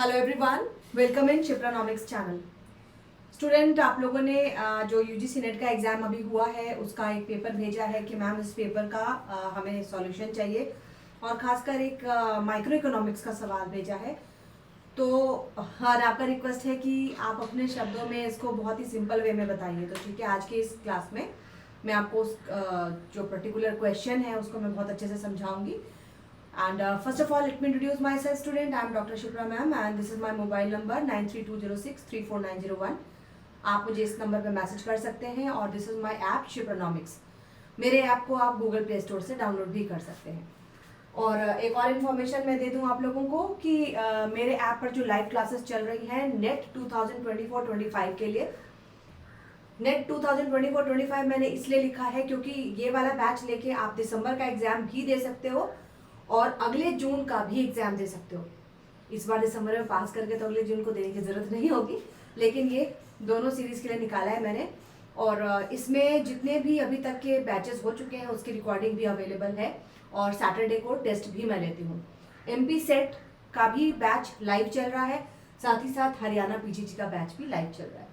Hello everyone, welcome in Shipranomics channel. Student, आप लोगों ने जो यूजीसी नेट का एग्जाम अभी हुआ है उसका एक पेपर भेजा है कि मैम इस पेपर का हमें सॉल्यूशन चाहिए और खासकर एक माइक्रो इकोनॉमिक्स का सवाल भेजा है। तो हर आपका रिक्वेस्ट है कि आप अपने शब्दों में इसको बहुत ही सिंपल वे में बताइए। तो ठीक है, आज के इस क्लास में मैं आपको जो पर्टिकुलर क्वेश्चन है उसको मैं बहुत अच्छे से समझाऊंगी। And first of all, let me introduce myself, student. I am Dr. Shipra ma'am, and this is my mobile number 9320634901. आप मुझे इस नंबर पे मैसेज कर सकते हैं और दिस इज माय ऐप शिप्रानॉमिक्स। मेरे ऐप को आप गूगल प्ले स्टोर से डाउनलोड भी कर सकते हैं। और एक और इन्फॉर्मेशन मैं दे दूं आप लोगों को कि मेरे ऐप पर जो लाइव क्लासेस चल रही हैं नेट 2024-25 के लिए। नेट 2024-25 मैंने इसलिए लिखा है क्योंकि ये वाला बैच लेके आप दिसंबर का एग्जाम भी दे सकते हो और अगले जून का भी एग्जाम दे सकते हो। इस बार दिसंबर में पास करके तो अगले जून को देने की जरूरत नहीं होगी, लेकिन ये दोनों सीरीज के लिए निकाला है मैंने। और इसमें जितने भी अभी तक के बैचेस हो चुके हैं उसकी रिकॉर्डिंग भी अवेलेबल है और सैटरडे को टेस्ट भी मैं लेती हूँ। एमपी सेट का भी बैच लाइव चल रहा है, साथ ही साथ हरियाणा पीजीटी का बैच भी लाइव चल रहा है।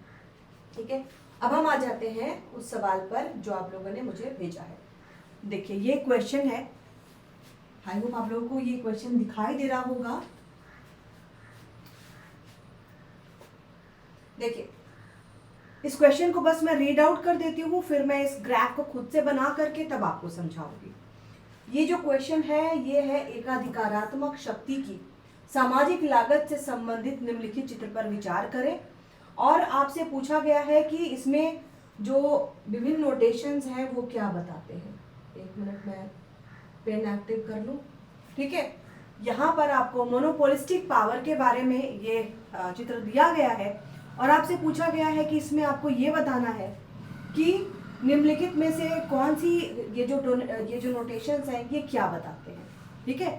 ठीक है, अब हम आ जाते हैं उस सवाल पर जो आप लोगों ने मुझे भेजा है। देखिए, ये क्वेश्चन है। आई होप आप लोगों को ये क्वेश्चन दिखाई दे रहा होगा। देखिए, इस क्वेश्चन को बस मैं रीड आउट कर देती हूँ, फिर मैं इस ग्राफ को खुद से बना करके तब आपको समझाऊंगी। ये जो क्वेश्चन है ये है एकाधिकारात्मक शक्ति की सामाजिक लागत से संबंधित निम्नलिखित चित्र पर विचार करें। और आपसे पूछा गया है कि इसमें जो विभिन्न नोटेशंस हैं वो क्या बताते हैं। एक मिनट में पेन एक्टिव कर लूं। ठीक है, यहाँ पर आपको मोनोपोलिस्टिक पावर के बारे में ये चित्र दिया गया है और आपसे पूछा गया है कि इसमें आपको ये बताना है कि निम्नलिखित में से कौन सी ये जो नोटेशंस हैं ये क्या बताते हैं। ठीक है,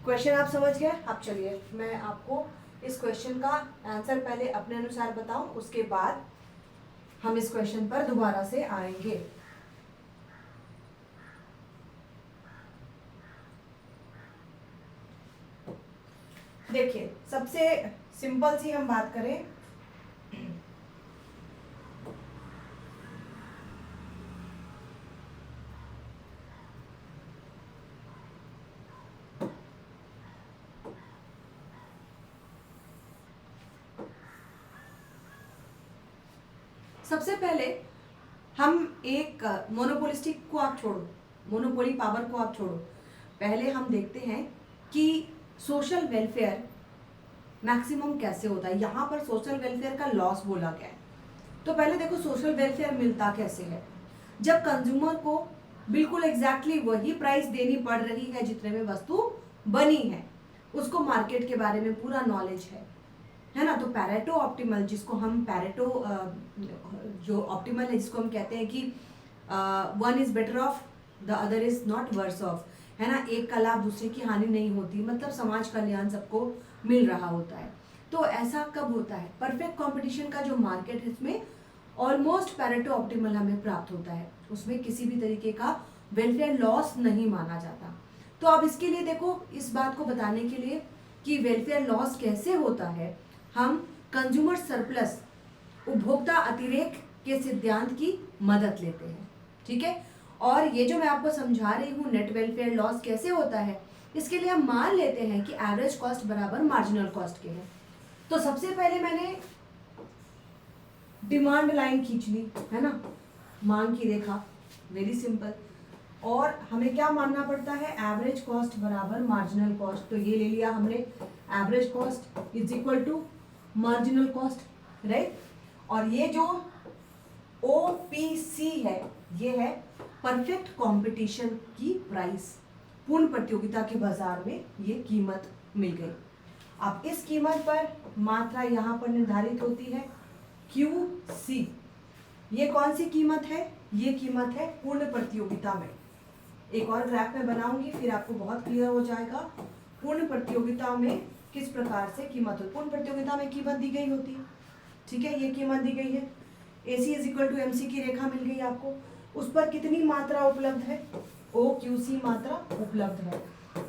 क्वेश्चन आप समझ गए। अब चलिए मैं आपको इस क्वेश्चन का आंसर पहले अपने अनुसार बताऊं, उसके बाद हम इस क्वेश्चन पर दोबारा से आएंगे। देखिए, सबसे सिंपल सी हम बात करें, सबसे पहले हम एक मोनोपोलिस्टिक को आप छोड़ो, मोनोपोली पावर को आप छोड़ो, पहले हम देखते हैं कि सोशल वेलफेयर मैक्सिमम कैसे होता है। यहाँ पर सोशल वेलफेयर का लॉस बोला गया है। तो पहले देखो सोशल वेलफेयर मिलता कैसे है। जब कंज्यूमर को बिल्कुल एग्जैक्टली वही प्राइस देनी पड़ रही है जितने में वस्तु बनी है, उसको मार्केट के बारे में पूरा नॉलेज है ना। तो पैरेटो ऑप्टिमल, जिसको हम पैरेटो जो ऑप्टिमल है जिसको हम कहते हैं कि one is better off the other is not worse off, है ना। एक का लाभ दूसरे की हानि नहीं होती, मतलब समाज कल्याण सबको मिल रहा होता है। तो ऐसा कब होता है, परफेक्ट कंपटीशन का जो मार्केट है इसमें ऑलमोस्ट पैरेटो ऑप्टिमल हमें प्राप्त होता है, उसमें किसी भी तरीके का वेलफेयर लॉस नहीं माना जाता। तो अब इसके लिए देखो, इस बात को बताने के लिए कि वेलफेयर लॉस कैसे होता है, हम कंज्यूमर सरप्लस उपभोक्ता अतिरेक के सिद्धांत की मदद लेते हैं। ठीक है, और ये जो मैं आपको समझा रही हूँ नेट वेलफेयर लॉस कैसे होता है, इसके लिए हम मान लेते हैं कि एवरेज कॉस्ट बराबर मार्जिनल कॉस्ट के हैं। तो सबसे पहले मैंने डिमांड लाइन खींच ली, है ना, मांग की रेखा, वेरी सिंपल। और हमें क्या मानना पड़ता है, एवरेज कॉस्ट बराबर मार्जिनल कॉस्ट। तो ये ले लिया हमने, average cost is equal to marginal cost, right. और ये जो OPC है ये है परफेक्ट कंपटीशन की प्राइस, पूर्ण प्रतियोगिता के बाजार में ये कीमत मिल गई। अब इस कीमत पर मात्रा यहाँ पर निर्धारित होती है QC। ये कौन सी कीमत है, ये कीमत है पूर्ण प्रतियोगिता में। एक और ग्राफ में बनाऊंगी फिर आपको बहुत क्लियर हो जाएगा पूर्ण प्रतियोगिता में किस प्रकार से कीमत हो। पूर्ण प्रतियोगिता में कीमत दी गई होती है, ठीक है, ये कीमत दी गई है। AC is equal to MC की रेखा मिल गई आपको, उस पर कितनी मात्रा उपलब्ध है, OQC मात्रा उपलब्ध है।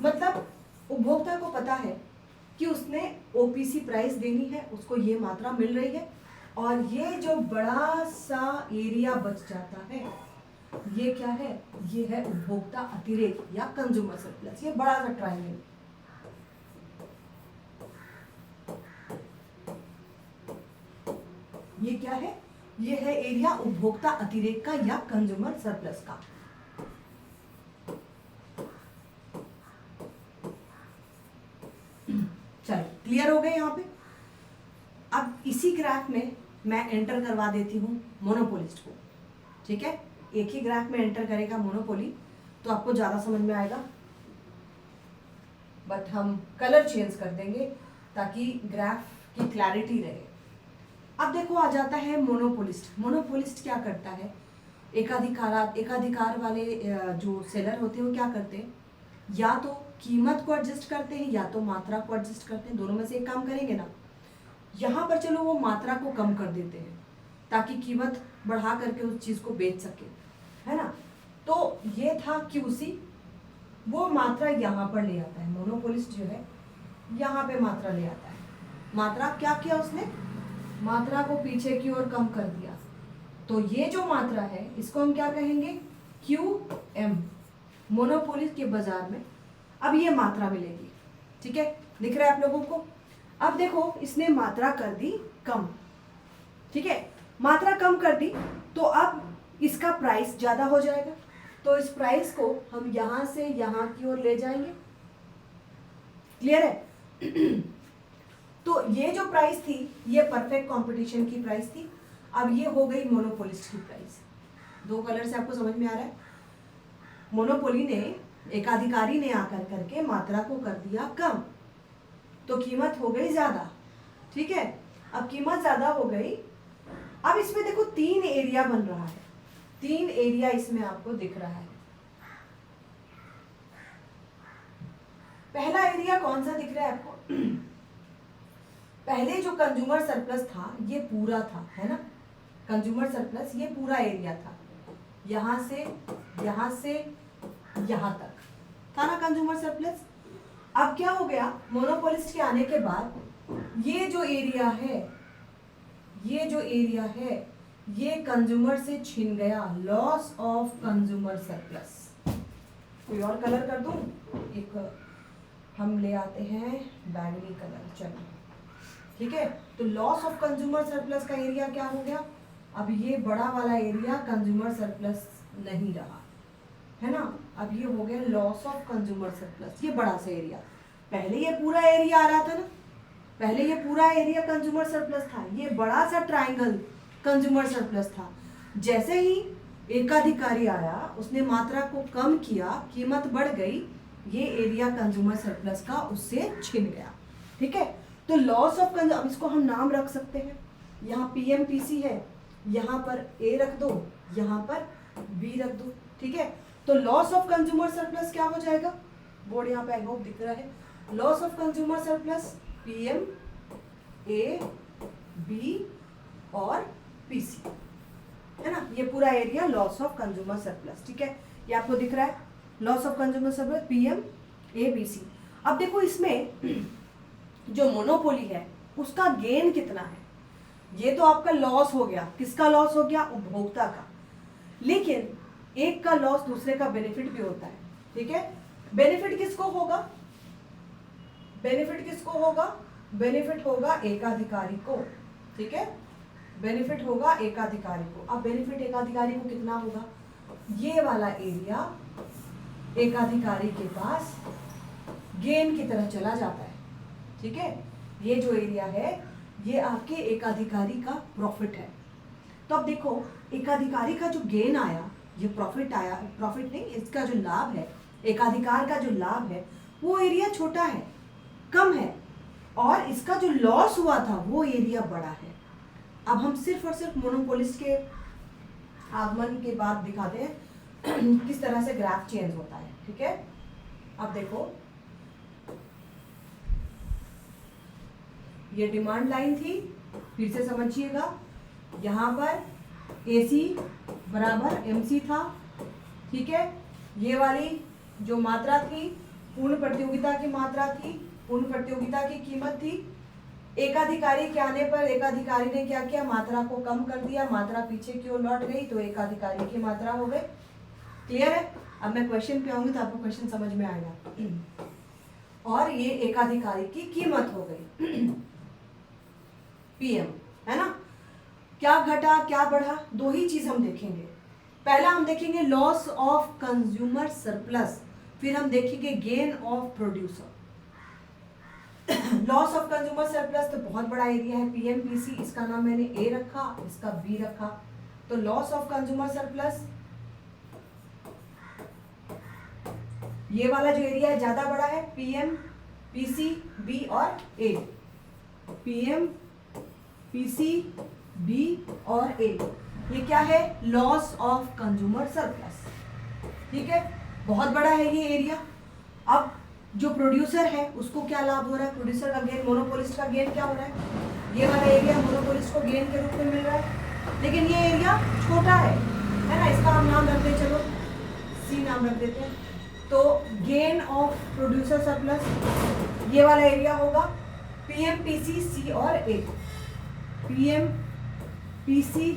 मतलब उपभोक्ता को पता है कि उसने ओपीसी प्राइस देनी है, उसको ये मात्रा मिल रही है, और ये जो बड़ा सा एरिया बच जाता है ये क्या है, ये है उपभोक्ता अतिरेक या कंज्यूमर सरप्लस। ये बड़ा सा ट्रायंगल, ये क्या है, ये है एरिया उपभोक्ता अतिरेक का या कंज्यूमर सरप्लस का। चलो क्लियर हो गए यहाँ पे। अब इसी ग्राफ में मैं एंटर करवा देती हूँ मोनोपोलिस्ट को, ठीक है। एक ही ग्राफ में एंटर करेगा मोनोपोली तो आपको ज्यादा समझ में आएगा, बट हम कलर चेंज कर देंगे ताकि ग्राफ की क्लैरिटी रहे। अब देखो आ जाता है मोनोपोलिस्ट। मोनोपोलिस्ट क्या करता है, एकाधिकार वाले जो सेलर होते हैं वो क्या करते हैं, या तो कीमत को एडजस्ट करते हैं या तो मात्रा को एडजस्ट करते हैं, दोनों में से एक काम करेंगे ना। यहाँ पर चलो वो मात्रा को कम कर देते हैं ताकि कीमत बढ़ा करके उस चीज को बेच सके, है ना। तो ये था क्यूसी, वो मात्रा यहाँ पर ले आता है। मोनोपोलिस्ट जो है यहाँ पे मात्रा ले आता है। मात्रा क्या किया उसने, मात्रा को पीछे की ओर कम कर दिया। तो ये जो मात्रा है इसको हम क्या कहेंगे, क्यू एम। मोनोपोली के बाजार में अब ये मात्रा मिलेगी, ठीक है, दिख रहा है आप लोगों को। अब देखो इसने मात्रा कर दी कम, ठीक है, मात्रा कम कर दी तो अब इसका प्राइस ज्यादा हो जाएगा। तो इस प्राइस को हम यहां से यहां की ओर ले जाएंगे, क्लियर है। तो ये जो प्राइस थी ये परफेक्ट कंपटीशन की प्राइस थी, अब ये हो गई मोनोपोलिस्ट की प्राइस। दो कलर से आपको समझ में आ रहा है। मोनोपोली ने, एकाधिकारी ने आकर करके मात्रा को कर दिया कम, तो कीमत हो गई ज्यादा, ठीक है। अब कीमत ज्यादा हो गई। अब इसमें देखो 3 एरिया बन रहा है, 3 एरिया इसमें आपको दिख रहा है। पहला एरिया कौन सा दिख रहा है आपको, पहले जो कंज्यूमर सरप्लस था ये पूरा था, है ना। कंज्यूमर सरप्लस ये पूरा एरिया था, यहां से यहां तक था ना कंज्यूमर सरप्लस। अब क्या हो गया, मोनोपोलिस्ट के आने के बाद ये जो एरिया है, ये कंज्यूमर से छिन गया, लॉस ऑफ कंज्यूमर सरप्लस। कोई और कलर कर दूं, एक हम ले आते हैं बैगनी कलर, चलो ठीक है। तो लॉस ऑफ कंज्यूमर सरप्लस का एरिया क्या हो गया, अब ये बड़ा वाला एरिया कंज्यूमर सरप्लस नहीं रहा, है ना। अब ये हो गया लॉस ऑफ कंज्यूमर सरप्लस, ये बड़ा सा एरिया। पहले ये पूरा एरिया आ रहा था ना, पहले ये पूरा एरिया कंज्यूमर सरप्लस था, ये बड़ा सा ट्रायंगल कंज्यूमर सरप्लस था। जैसे ही एकाधिकारी आया उसने मात्रा को कम किया, कीमत बढ़ गई, ये एरिया कंज्यूमर सरप्लस का उससे छिन गया, ठीक है। तो लॉस ऑफ कंज्यूमर, अब इसको हम नाम रख सकते हैं, यहाँ पीएमपीसी है, यहाँ पर ए रख दो, यहाँ पर बी रख दो, ठीक है। तो लॉस ऑफ कंज्यूमर सरप्लस क्या हो जाएगा, बोर्ड यहाँ पे आई होप दिख रहा है। Loss of consumer surplus PM, A, B और पीसी, है ना। ये पूरा area loss of consumer surplus, ठीक है, ये आपको दिख रहा है loss of consumer surplus PM, A, B, C. अब देखो इसमें जो मोनोपोली है उसका गेन कितना है, ये तो आपका लॉस हो गया, किसका लॉस हो गया, उपभोक्ता का। लेकिन एक का लॉस दूसरे का बेनिफिट भी होता है, ठीक है। बेनिफिट किसको होगा, बेनिफिट किसको होगा, बेनिफिट होगा एकाधिकारी को, ठीक है, बेनिफिट होगा एकाधिकारी को। अब बेनिफिट एकाधिकारी को कितना होगा, ये वाला एरिया एकाधिकारी के पास गेन की तरह चला जाता है, ठीक है। ये जो एरिया है ये आपके एकाधिकारी का प्रॉफिट है। तो अब देखो एकाधिकारी का जो गेन आया, ये प्रॉफिट आया, प्रॉफिट नहीं, इसका जो लाभ है, एकाधिकार का जो लाभ है वो एरिया छोटा है, कम है, और इसका जो लॉस हुआ था वो एरिया बड़ा है। अब हम सिर्फ और सिर्फ मोनोपोलिस्ट के आगमन के बाद दिखाते हैं किस तरह से ग्राफ चेंज होता है, ठीक है। अब देखो ये डिमांड लाइन थी, फिर से समझिएगा, यहाँ पर AC बराबर MC था, ठीक है। ये वाली जो मात्रा थी पूर्ण प्रतियोगिता की मात्रा थी, पूर्ण प्रतियोगिता की कीमत थी। एकाधिकारी के आने पर एकाधिकारी ने क्या किया, मात्रा को कम कर दिया, मात्रा पीछे की ओर लौट गई तो एकाधिकारी की मात्रा हो गई। क्लियर है? अब मैं क्वेश्चन पे आऊंगी तो आपको क्वेश्चन समझ में आएगा। और ये एकाधिकारी की कीमत हो गई पीएम, है ना। क्या घटा क्या बढ़ा, दो ही चीज हम देखेंगे। पहला हम देखेंगे लॉस ऑफ कंज्यूमर सरप्लस, फिर हम देखेंगे gain of producer. Loss of consumer surplus तो बहुत बड़ा एरिया है, पीएमपीसी, इसका नाम मैंने ए रखा, इसका बी रखा। तो लॉस ऑफ कंज्यूमर सरप्लस, ये वाला जो एरिया है ज्यादा बड़ा है, पीएम, पीसी, बी और ए। पीएम, पीसी, बी और ए, ये क्या है, लॉस ऑफ कंज्यूमर सरप्लस। ठीक है, बहुत बड़ा है ये एरिया। अब जो प्रोड्यूसर है उसको क्या लाभ हो रहा है, प्रोड्यूसर का गेन, मोनोपोलिस्ट का गेन क्या हो रहा है, ये वाला एरिया मोनोपोलिस्ट को गेन के रूप में मिल रहा है। लेकिन ये एरिया छोटा है ना, इसका हम नाम रखते हैं, चलो सी नाम रख देते हैं। तो गेन ऑफ प्रोड्यूसर सरप्लस, ये वाला एरिया होगा पीएम, पीसी, सी और ए। पीएम, पीसी,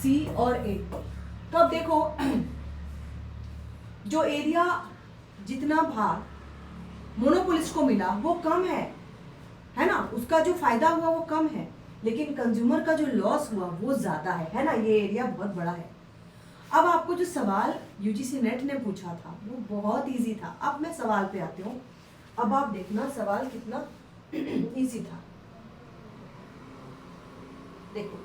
सी और ए। तो अब देखो जो एरिया, जितना भाग मोनोपोलिस्ट को मिला वो कम है ना, उसका जो फायदा हुआ वो कम है, लेकिन कंज्यूमर का जो लॉस हुआ वो ज्यादा है ना, ये एरिया बहुत बड़ा है। अब आपको जो सवाल यूजीसी नेट ने पूछा था वो बहुत इजी था। अब मैं सवाल पे आती हूँ। अब आप देखना सवाल कितना इजी था। देखो